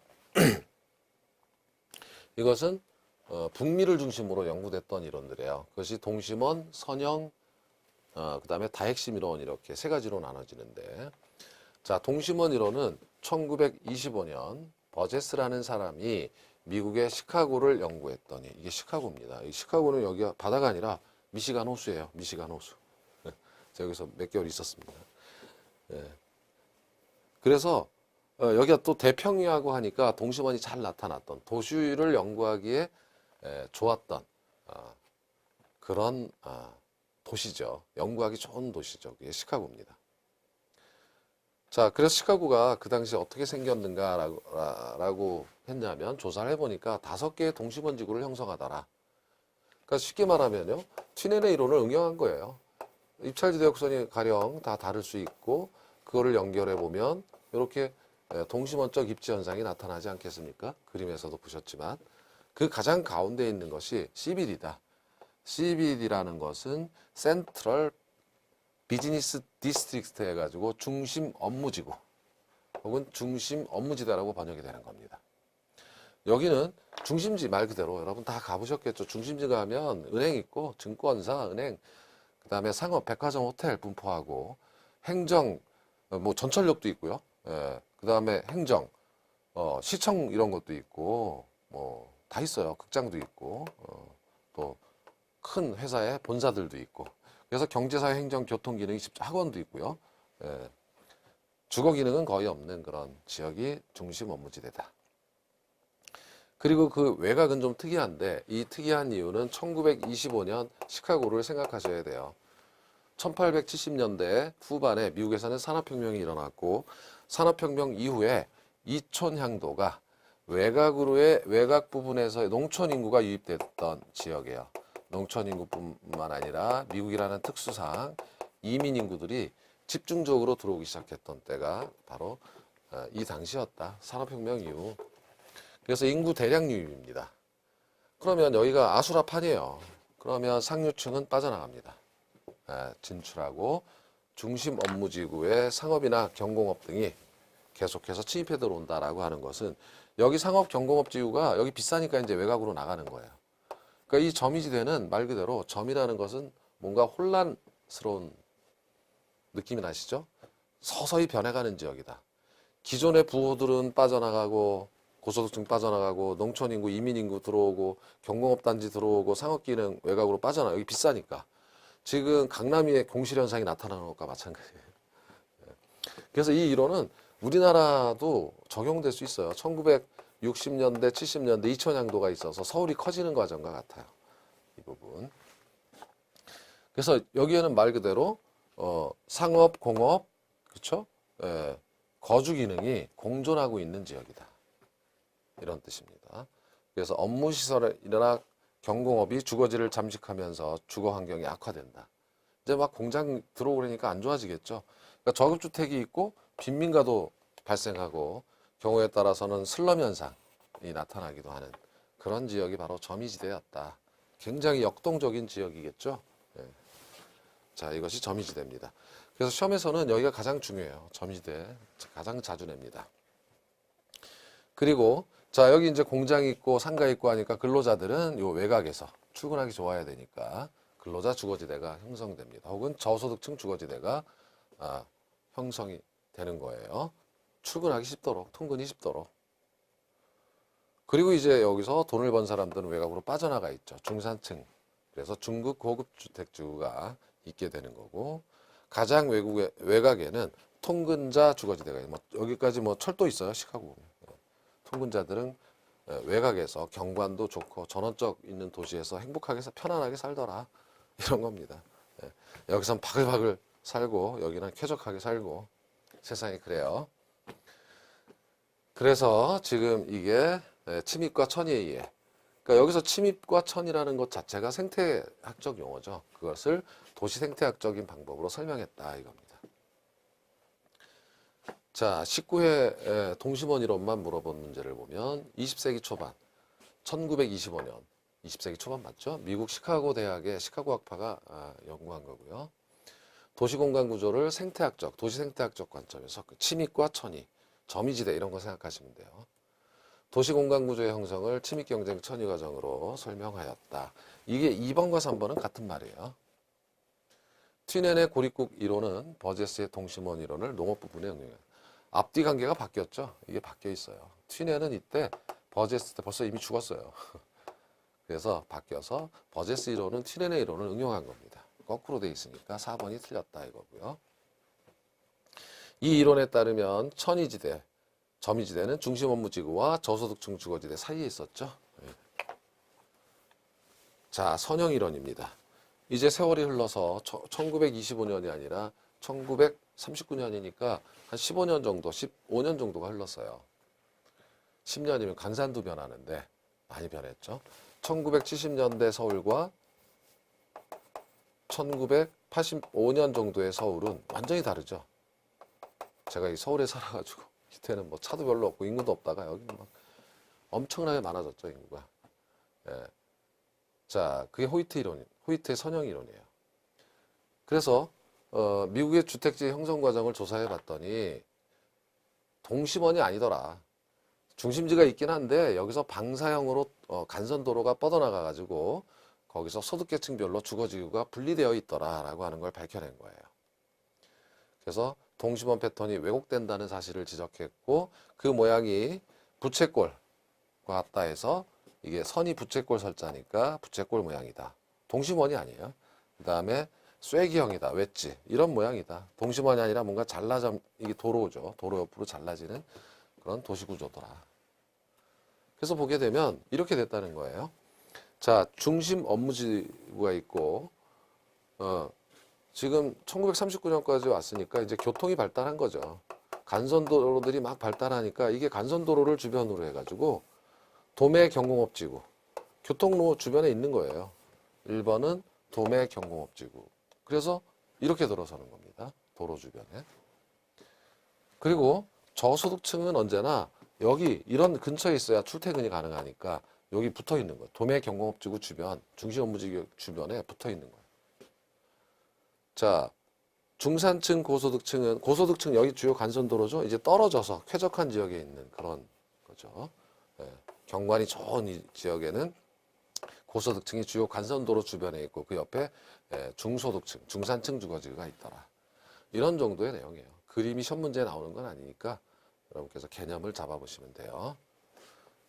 이것은 북미를 중심으로 연구됐던 이론들이에요. 그것이 동심원, 선형, 그 다음에 다핵심 이론 이렇게 세 가지로 나눠지는데, 자, 동심원 이론은 1925년 버제스라는 사람이 미국의 시카고를 연구했더니, 이게 시카고입니다. 이 시카고는 여기가 바다가 아니라 미시간 호수예요. 미시간 호수. 제가 여기서 몇 개월 있었습니다. 그래서 여기가 또 대평야고 하니까 동심원이 잘 나타났던 도시를 연구하기에 좋았던 그런 도시죠. 연구하기 좋은 도시죠. 그게 시카고입니다. 자, 그래서 시카고가 그 당시에 어떻게 생겼는가라고 했냐면 조사를 해보니까 5개의 동심원 지구를 형성하더라. 그러니까 쉽게 말하면요, 튜넨의 이론을 응용한 거예요. 입찰지대 곡선이 가령 다 다를 수 있고 그거를 연결해 보면 이렇게 동심원적 입지 현상이 나타나지 않겠습니까? 그림에서도 보셨지만 그 가장 가운데 있는 것이 CBD다. CBD라는 것은 센트럴 비즈니스 디스트릭트 해가지고 중심 업무지구 혹은 중심 업무지대라고 번역이 되는 겁니다. 여기는 중심지 말 그대로 여러분 다 가보셨겠죠. 중심지가 하면 은행 있고 증권사, 은행, 그 다음에 상업, 백화점, 호텔 분포하고 행정, 뭐 전철역도 있고요. 그 다음에 행정, 시청 이런 것도 있고 뭐 다 있어요. 극장도 있고 또 큰 회사의 본사들도 있고 그래서 경제사회, 행정, 교통 기능이 학원도 있고요. 주거 기능은 거의 없는 그런 지역이 중심 업무지대다. 그리고 그 외곽은 좀 특이한데 이 특이한 이유는 1925년 시카고를 생각하셔야 돼요. 1870년대 후반에 미국에서는 산업혁명이 일어났고 산업혁명 이후에 이촌 향도가 외곽 부분에서 농촌 인구가 유입됐던 지역이에요. 농촌 인구뿐만 아니라 미국이라는 특수상 이민 인구들이 집중적으로 들어오기 시작했던 때가 바로 이 당시였다. 산업혁명 이후. 그래서 인구 대량 유입입니다. 그러면 여기가 아수라판이에요. 그러면 상류층은 빠져나갑니다. 진출하고 중심 업무지구의 상업이나 경공업 등이 계속해서 침입해 들어온다라고 하는 것은 여기 상업 경공업지구가 여기 비싸니까 이제 외곽으로 나가는 거예요. 그러니까 이 점이지대는 말 그대로 점이라는 것은 뭔가 혼란스러운 느낌이 나시죠? 서서히 변해가는 지역이다. 기존의 부호들은 빠져나가고 고소득층 빠져나가고 농촌 인구, 이민 인구 들어오고 경공업 단지 들어오고 상업 기능 외곽으로 빠져나가. 여기 비싸니까. 지금 강남위에 공실 현상이 나타나는 것과 마찬가지예요. 그래서 이 이론은 우리나라도 적용될 수 있어요. 1960년대, 70년대 2000년도가 있어서 서울이 커지는 과정과 같아요. 이 부분. 그래서 여기에는 말 그대로 상업, 공업, 그렇죠? 예, 거주 기능이 공존하고 있는 지역이다. 이런 뜻입니다. 그래서 업무시설이나 경공업이 주거지를 잠식하면서 주거 환경이 악화된다. 이제 막 공장 들어오고 그러니까 안 좋아지겠죠. 그러니까 저급주택이 있고 빈민가도 발생하고 경우에 따라서는 슬럼 현상이 나타나기도 하는 그런 지역이 바로 점이지대였다. 굉장히 역동적인 지역이겠죠. 예. 자, 이것이 점이지대입니다. 그래서 시험에서는 여기가 가장 중요해요. 점이지대 가장 자주 냅니다. 그리고 자, 여기 이제 공장이 있고 상가 있고 하니까 근로자들은 요 외곽에서 출근하기 좋아야 되니까 근로자 주거지대가 형성됩니다. 혹은 저소득층 주거지대가 형성이 되는 거예요. 출근하기 쉽도록, 통근이 쉽도록. 그리고 이제 여기서 돈을 번 사람들은 외곽으로 빠져나가 있죠. 중산층. 그래서 중급 고급 주택지구가 있게 되는 거고, 가장 외곽에는 통근자 주거지대가 있어요. 여기까지 철도 있어요. 시카고. 통근자들은 외곽에서 경관도 좋고 전원적 있는 도시에서 행복하게 편안하게 살더라. 이런 겁니다. 여기선 바글바글 살고 여기는 쾌적하게 살고 세상이 그래요. 그래서 지금 이게 침입과 천이에 의해, 그러니까 여기서 침입과 천이라는 것 자체가 생태학적 용어죠. 그것을 도시 생태학적인 방법으로 설명했다 이겁니다. 자, 19회 동심원 이론만 물어본 문제를 보면 20세기 초반 1925년 20세기 초반 맞죠? 미국 시카고 대학의 시카고 학파가 연구한 거고요. 도시공간 구조를 생태학적, 도시 생태학적 관점에서 침입과 천이, 점이지대 이런 거 생각하시면 돼요. 도시공간 구조의 형성을 침입경쟁 천이 과정으로 설명하였다. 이게 2번과 3번은 같은 말이에요. 튀넨의 고립국 이론은 버제스의 동심원 이론을 농업 부분에 응용해요. 앞뒤 관계가 바뀌었죠. 이게 바뀌어 있어요. 튀넨은 이때 버제스 때 벌써 이미 죽었어요. 그래서 바뀌어서 버제스 이론은 튀넨의 이론을 응용한 겁니다. 거꾸로 돼 있으니까 4번이 틀렸다 이거고요. 이 이론에 따르면 천이지대, 점이지대는 중심 업무지구와 저소득층 주거지대 사이에 있었죠. 자, 선형 이론입니다. 이제 세월이 흘러서 1925년이 아니라 1939년이니까 한 15년 정도, 15년 정도가 흘렀어요. 10년이면 간산도 변하는데 많이 변했죠. 1970년대 서울과 1985년 정도의 서울은 완전히 다르죠. 제가 이 서울에 살아가지고 이때는 차도 별로 없고 인구도 없다가 여기는 막 엄청나게 많아졌죠, 인구가. 예. 자, 그게 호이트의 선형 이론이에요. 그래서 미국의 주택지 형성 과정을 조사해 봤더니 동심원이 아니더라. 중심지가 있긴 한데 여기서 방사형으로 간선도로가 뻗어나가 가지고 거기서 소득계층별로 주거지구가 분리되어 있더라라고 하는 걸 밝혀낸 거예요. 그래서 동심원 패턴이 왜곡된다는 사실을 지적했고 그 모양이 부채꼴과 같다 해서 이게 선이 부채꼴 설자니까 부채꼴 모양이다. 동심원이 아니에요. 그 다음에 쐐기형이다. 웨지 이런 모양이다. 동심원이 아니라 뭔가 이게 도로죠. 도로 옆으로 잘라지는 그런 도시구조더라. 그래서 보게 되면 이렇게 됐다는 거예요. 자, 중심 업무지구가 있고 지금 1939년까지 왔으니까 이제 교통이 발달한 거죠. 간선도로들이 막 발달하니까 이게 간선도로를 주변으로 해가지고 도매 경공업지구, 교통로 주변에 있는 거예요. 1번은 도매 경공업지구. 그래서 이렇게 들어서는 겁니다. 도로 주변에. 그리고 저소득층은 언제나 여기 이런 근처에 있어야 출퇴근이 가능하니까 여기 붙어 있는 거예요. 도매 경공업지구 주변, 중심 업무지구 주변에 붙어 있는 거예요. 자, 중산층, 고소득층은, 고소득층 여기 주요 간선도로죠. 이제 떨어져서 쾌적한 지역에 있는 그런 거죠. 경관이 좋은 이 지역에는 고소득층이 주요 간선도로 주변에 있고 그 옆에 중소득층, 중산층 주거지가 있더라. 이런 정도의 내용이에요. 그림이 시험 문제에 나오는 건 아니니까 여러분께서 개념을 잡아보시면 돼요.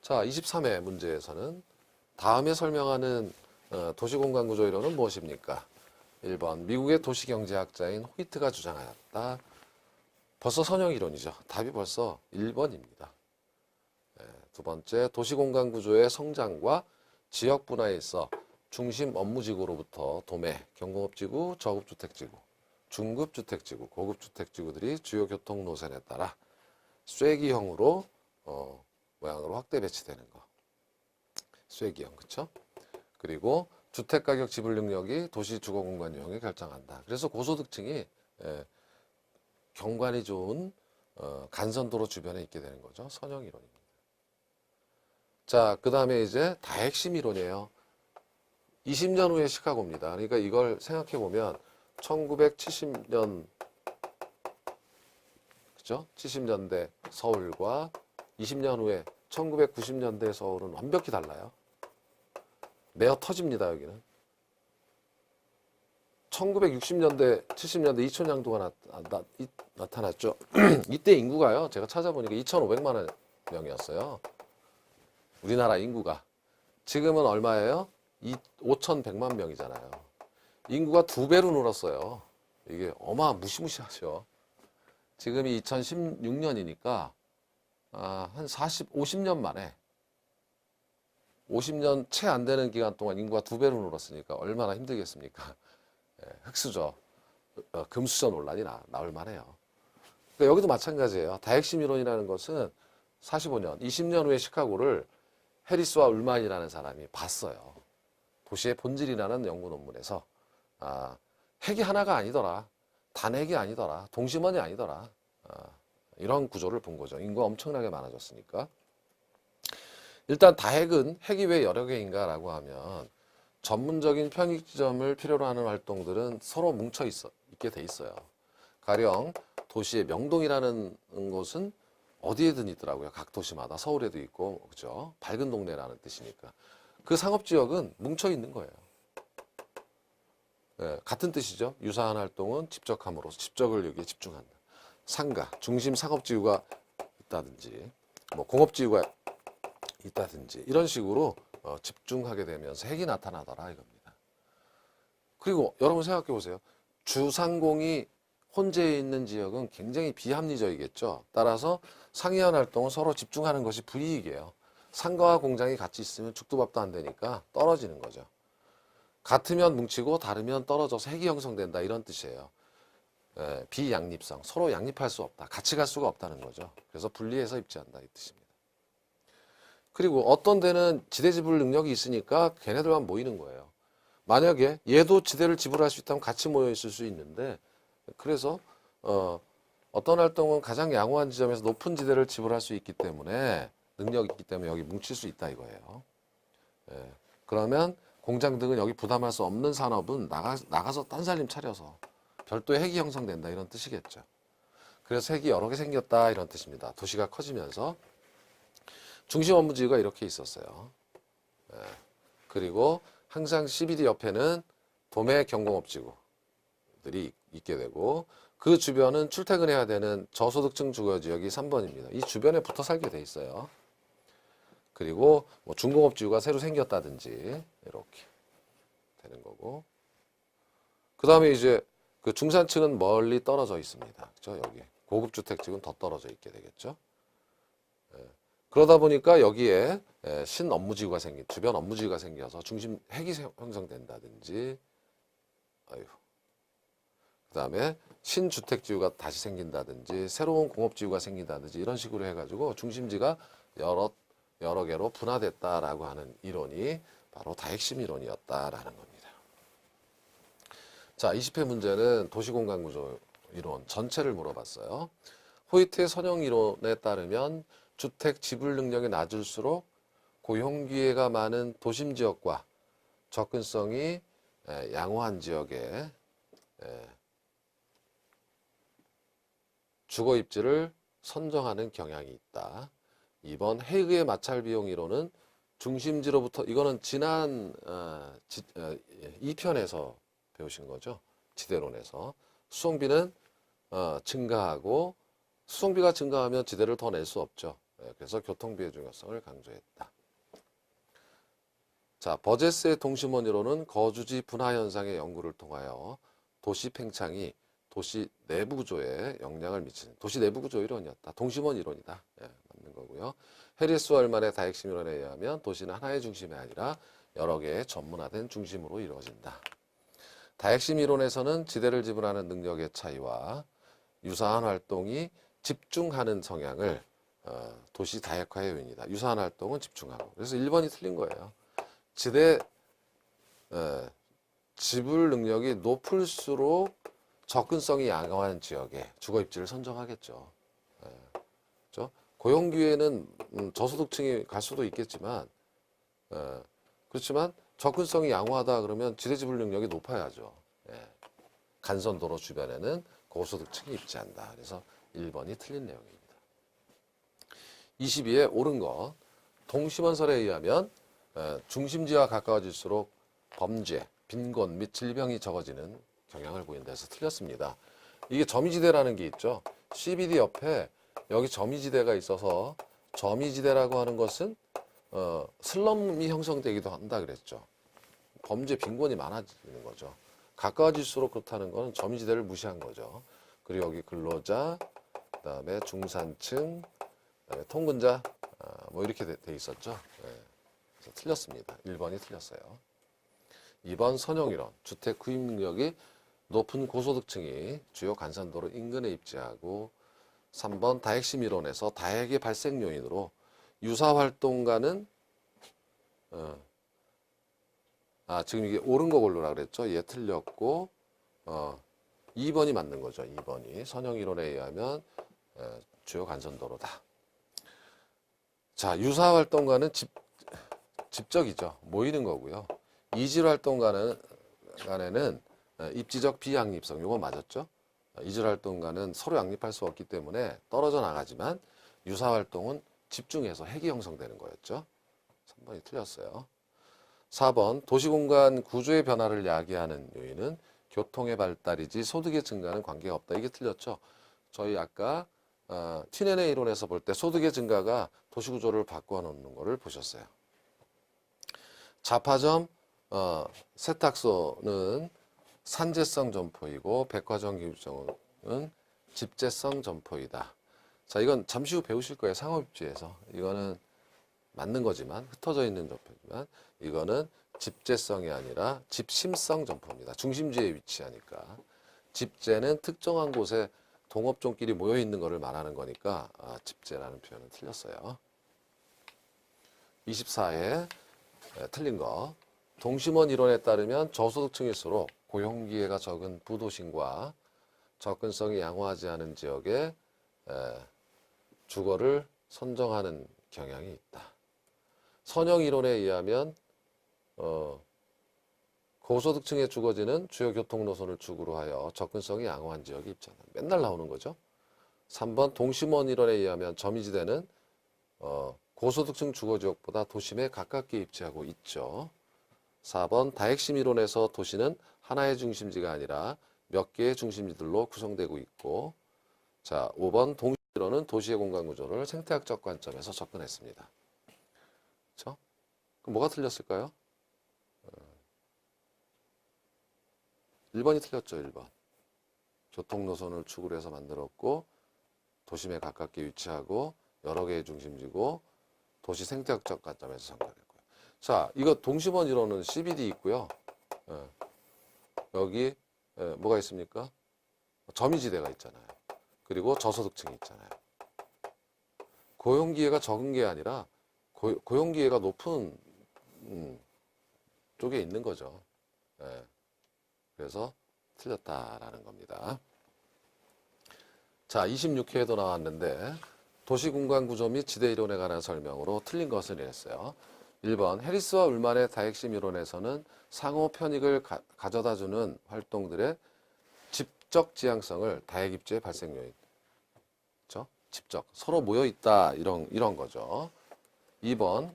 자, 23회 문제에서는 다음에 설명하는 도시공간구조 이론은 무엇입니까? 1번 미국의 도시경제학자인 호이트가 주장하였다. 벌써 선형 이론이죠. 답이 벌써 1번입니다. 두 번째, 도시공간구조의 성장과 지역 분화에 있어 중심 업무지구로부터 도매, 경공업지구, 저급주택지구, 중급주택지구, 고급주택지구들이 주요 교통노선에 따라 쐐기형으로 모양으로 확대 배치되는 거. 쐐기형, 그쵸? 그리고 주택가격 지불 능력이 도시 주거공간 유형에 결정한다. 그래서 고소득층이 경관이 좋은 간선도로 주변에 있게 되는 거죠. 선형 이론입니다. 자, 그 다음에 이제 다핵심 이론이에요. 20년 후의 시카고입니다. 그러니까 이걸 생각해 보면 1970년, 그죠? 70년대 서울과 20년 후에 1990년대 서울은 완벽히 달라요. 매어 터집니다, 여기는. 1960년대, 70년대 2000년도가 나타났죠. 이때 인구가요, 제가 찾아보니까 2,500만 명이었어요. 우리나라 인구가. 지금은 얼마예요? 5,100만 명이잖아요. 인구가 2배로 늘었어요. 이게 무시무시하죠. 지금이 2016년이니까 한 50년 만에 50년 채 안 되는 기간 동안 인구가 2배로 늘었으니까 얼마나 힘들겠습니까? 흑수저, 금수저 논란이 나올 만해요. 그러니까 여기도 마찬가지예요. 다핵심 이론이라는 것은 45년, 20년 후의 시카고를 해리스와 울만이라는 사람이 봤어요. 도시의 본질이라는 연구 논문에서 핵이 하나가 아니더라. 단핵이 아니더라. 동심원이 아니더라. 이런 구조를 본 거죠. 인구가 엄청나게 많아졌으니까. 일단 다핵은 핵이 왜 여러 개인가 라고 하면 전문적인 편익 지점을 필요로 하는 활동들은 서로 뭉쳐 있게 돼 있어요. 가령 도시의 명동이라는 곳은 어디에든 있더라고요. 각 도시마다. 서울에도 있고, 그죠? 밝은 동네라는 뜻이니까. 그 상업지역은 뭉쳐 있는 거예요. 같은 뜻이죠. 유사한 활동은 집적함으로 집적을 여기에 집중한다. 상가, 중심 상업지구가 있다든지, 뭐 공업지구가 있다든지 이런 식으로 집중하게 되면서 핵이 나타나더라 이겁니다. 그리고 여러분 생각해 보세요. 주상공이 혼재해 있는 지역은 굉장히 비합리적이겠죠. 따라서 상이한 활동은 서로 집중하는 것이 불이익이에요. 상가와 공장이 같이 있으면 죽도 밥도 안 되니까 떨어지는 거죠. 같으면 뭉치고 다르면 떨어져서 핵이 형성된다 이런 뜻이에요. 비양립성, 서로 양립할 수 없다. 같이 갈 수가 없다는 거죠. 그래서 분리해서 입지한다 이 뜻입니다. 그리고 어떤 데는 지대 지불 능력이 있으니까 걔네들만 모이는 거예요. 만약에 얘도 지대를 지불할 수 있다면 같이 모여 있을 수 있는데 그래서 어떤 활동은 가장 양호한 지점에서 높은 지대를 지불할 수 있기 때문에 능력이 있기 때문에 여기 뭉칠 수 있다 이거예요. 그러면 공장 등은 여기 부담할 수 없는 산업은 나가서 딴 살림 차려서 별도의 핵이 형성된다 이런 뜻이겠죠. 그래서 핵이 여러 개 생겼다 이런 뜻입니다. 도시가 커지면서 중심 업무지구가 이렇게 있었어요. 그리고 항상 CBD 옆에는 도매 경공업지구들이 있게 되고 그 주변은 출퇴근해야 되는 저소득층 주거지역이 3번입니다. 이 주변에 붙어 살게 돼 있어요. 그리고 뭐 중공업지구가 새로 생겼다든지 이렇게 되는 거고 그 다음에 이제 그 중산층은 멀리 떨어져 있습니다. 그렇죠? 여기 고급주택지구는 더 떨어져 있게 되겠죠. 그러다 보니까 여기에 신업무지구가 주변 업무지구가 생겨서 중심 핵이 형성된다든지 그 다음에 신주택지구가 다시 생긴다든지 새로운 공업지구가 생긴다든지 이런 식으로 해가지고 중심지가 여러 개로 분화됐다라고 하는 이론이 바로 다핵심 이론이었다라는 겁니다. 자, 20회 문제는 도시공간구조 이론 전체를 물어봤어요. 호이트의 선형 이론에 따르면 주택 지불 능력이 낮을수록 고용기회가 많은 도심 지역과 접근성이 양호한 지역에 주거 입지를 선정하는 경향이 있다. 2번 헤이그의 마찰 비용 이론은 중심지로부터 이거는 지난 2편에서 배우신 거죠. 지대론에서 수송비는 증가하고 수송비가 증가하면 지대를 더 낼 수 없죠. 그래서 교통비의 중요성을 강조했다. 자, 버제스의 동심원 이론은 거주지 분화 현상의 연구를 통하여 도시 팽창이 도시 내부 구조에 영향을 미치는 도시 내부 구조 이론이었다. 동심원 이론이다. 맞는 거고요. 해리스 월만의 다핵심 이론에 의하면 도시는 하나의 중심이 아니라 여러 개의 전문화된 중심으로 이루어진다. 다핵심 이론에서는 지대를 지불하는 능력의 차이와 유사한 활동이 집중하는 성향을 도시 다핵화의 요인이다. 유사한 활동은 집중하고. 그래서 1번이 틀린 거예요. 지대 지불 능력이 높을수록 접근성이 양호한 지역에 주거 입지를 선정하겠죠. 그렇죠? 고용 기회는 저소득층이 갈 수도 있겠지만 그렇지만 접근성이 양호하다 그러면 지대 지불 능력이 높아야죠. 간선도로 주변에는 고소득층이 입지한다. 그래서 1번이 틀린 내용입니다. 22에 옳은 것. 동심원설에 의하면 중심지와 가까워질수록 범죄, 빈곤 및 질병이 적어지는 경향을 보인다 해서 틀렸습니다. 이게 점이지대라는 게 있죠. CBD 옆에 여기 점이지대가 있어서 점이지대라고 하는 것은 슬럼이 형성되기도 한다 그랬죠. 범죄, 빈곤이 많아지는 거죠. 가까워질수록 그렇다는 것은 점이지대를 무시한 거죠. 그리고 여기 근로자, 그다음에 중산층, 그다음에 통근자 뭐 이렇게 돼 있었죠. 그래서 틀렸습니다. 1번이 틀렸어요. 2번 선형이론. 주택 구입 능력이 높은 고소득층이 주요 간선도로 인근에 입지하고 3번 다핵심 이론에서 다핵의 발생 요인으로 유사활동가는 지금 이게 옳은 거 고르라 그랬죠. 얘 틀렸고 2번이 맞는 거죠. 2번이 선형 이론에 의하면 주요 간선도로다. 자, 유사활동가는 집적이죠. 모이는 거고요. 이질활동가는 간에는 입지적 비양립성, 요거 맞았죠? 이질활동가는 서로 양립할 수 없기 때문에 떨어져 나가지만 유사활동은 집중해서 핵이 형성되는 거였죠. 3번이 틀렸어요. 4번 도시공간 구조의 변화를 야기하는 요인은 교통의 발달이지 소득의 증가는 관계가 없다. 이게 틀렸죠. 저희 아까 튀네네 이론에서 볼 때 소득의 증가가 도시구조를 바꿔 놓는 거를 보셨어요. 자파점 세탁소는 산재성 점포이고 백화점 기업종은 집재성 점포이다. 자, 이건 잠시 후 배우실 거예요. 상업입지에서. 이거는 맞는 거지만 흩어져 있는 점포지만 이거는 집재성이 아니라 집심성 점포입니다. 중심지에 위치하니까. 집재는 특정한 곳에 동업종끼리 모여 있는 것을 말하는 거니까 집재라는 표현은 틀렸어요. 24회 틀린 거. 동심원 이론에 따르면 저소득층일수록 고용기회가 적은 부도심과 접근성이 양호하지 않은 지역에 주거를 선정하는 경향이 있다. 선형 이론에 의하면 고소득층의 주거지는 주요 교통노선을 주구로 하여 접근성이 양호한 지역이 있잖아. 맨날 나오는 거죠. 3번 동심원 이론에 의하면 점이지대는 고소득층 주거지역보다 도심에 가깝게 입지하고 있죠. 4번 다핵심 이론에서 도시는 하나의 중심지가 아니라 몇 개의 중심지들로 구성되고 있고, 자, 5번 동심 이론은 도시의 공간 구조를 생태학적 관점에서 접근했습니다. 그렇죠? 그럼 뭐가 틀렸을까요? 1번이 틀렸죠. 1번. 교통노선을 축으로 해서 만들었고 도심에 가깝게 위치하고 여러 개의 중심지고 도시 생태학적 관점에서 성찰했고요. 자, 이거 동심원 이론은 CBD 있고요. 여기 뭐가 있습니까? 점이지대가 있잖아요. 그리고 저소득층이 있잖아요. 고용기회가 적은 게 아니라 고용기회가 높은 쪽에 있는 거죠. 그래서 틀렸다라는 겁니다. 자, 26회에도 나왔는데 도시공간 구조 및 지대 이론에 관한 설명으로 틀린 것을 이랬어요. 1번 해리스와 울만의 다핵심 이론에서는 상호 편익을 가져다주는 활동들의 집적 지향성을 다핵입지의 발생 요인, 그렇죠? 집적, 서로 모여 있다 이런 거죠. 2번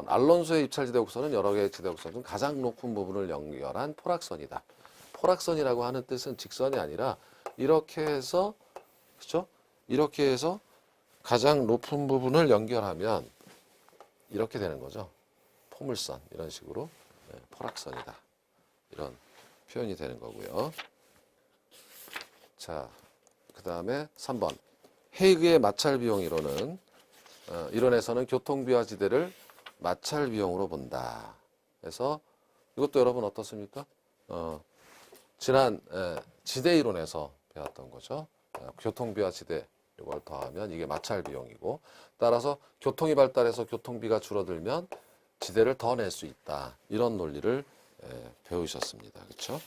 알론소의 입찰지대 곡선은 여러 개의 지대 곡선 중 가장 높은 부분을 연결한 포락선이다. 포락선이라고 하는 뜻은 직선이 아니라 이렇게 해서 그렇죠? 이렇게 해서 가장 높은 부분을 연결하면 이렇게 되는 거죠. 포물선 이런 식으로 포락선이다. 이런 표현이 되는 거고요. 자, 그 다음에 3번 헤이그의 마찰 비용 이론은 이론에서는 교통비와 지대를 마찰 비용으로 본다. 그래서 이것도 여러분 어떻습니까? 지난 지대 이론에서 배웠던 거죠. 교통비와 지대 이걸 더하면 이게 마찰 비용이고 따라서 교통이 발달해서 교통비가 줄어들면 지대를 더 낼 수 있다. 이런 논리를 배우셨습니다. 그렇죠?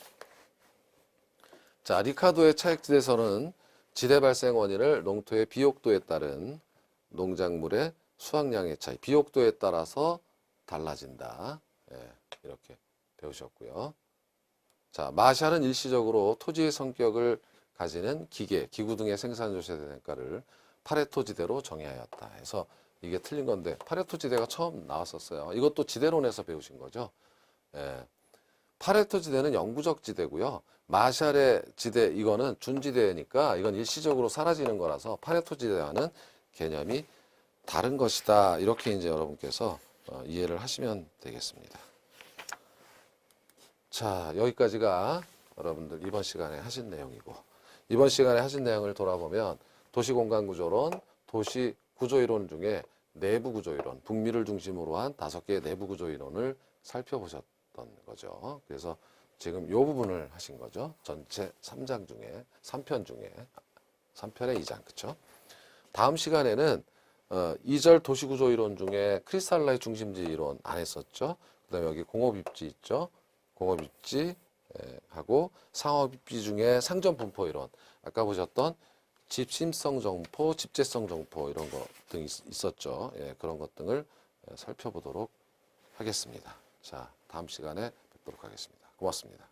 자, 리카도의 차액지대에서는 지대 발생 원인을 농토의 비옥도에 따른 농작물의 수확량의 차이, 비옥도에 따라서 달라진다. 이렇게 배우셨고요. 자, 마샬은 일시적으로 토지의 성격을 가지는 기계, 기구 등의 생산 조세의 대가를 파레토 지대로 정의하였다. 해서 이게 틀린 건데 파레토 지대가 처음 나왔었어요. 이것도 지대론에서 배우신 거죠. 파레토 지대는 영구적 지대고요. 마샬의 지대 이거는 준지대니까 이건 일시적으로 사라지는 거라서 파레토 지대와는 개념이 다른 것이다. 이렇게 이제 여러분께서 이해를 하시면 되겠습니다. 자, 여기까지가 여러분들 이번 시간에 하신 내용이고 이번 시간에 하신 내용을 돌아보면 도시공간구조론, 도시구조이론 중에 내부구조이론, 북미를 중심으로 한 5개의 내부구조이론을 살펴보셨던 거죠. 그래서 지금 이 부분을 하신 거죠. 전체 3장 중에 3편 중에 3편의 2장 그렇죠? 다음 시간에는 2절 도시구조이론 중에 크리스탈라이트 중심지 이론 안 했었죠. 그 다음에 여기 공업입지 있죠. 공업입지 하고 상업입지 중에 상점분포 이론 아까 보셨던 집심성 정포, 집재성 정포 이런 것 등 있었죠. 그런 것 등을 살펴보도록 하겠습니다. 자, 다음 시간에 뵙도록 하겠습니다. 고맙습니다.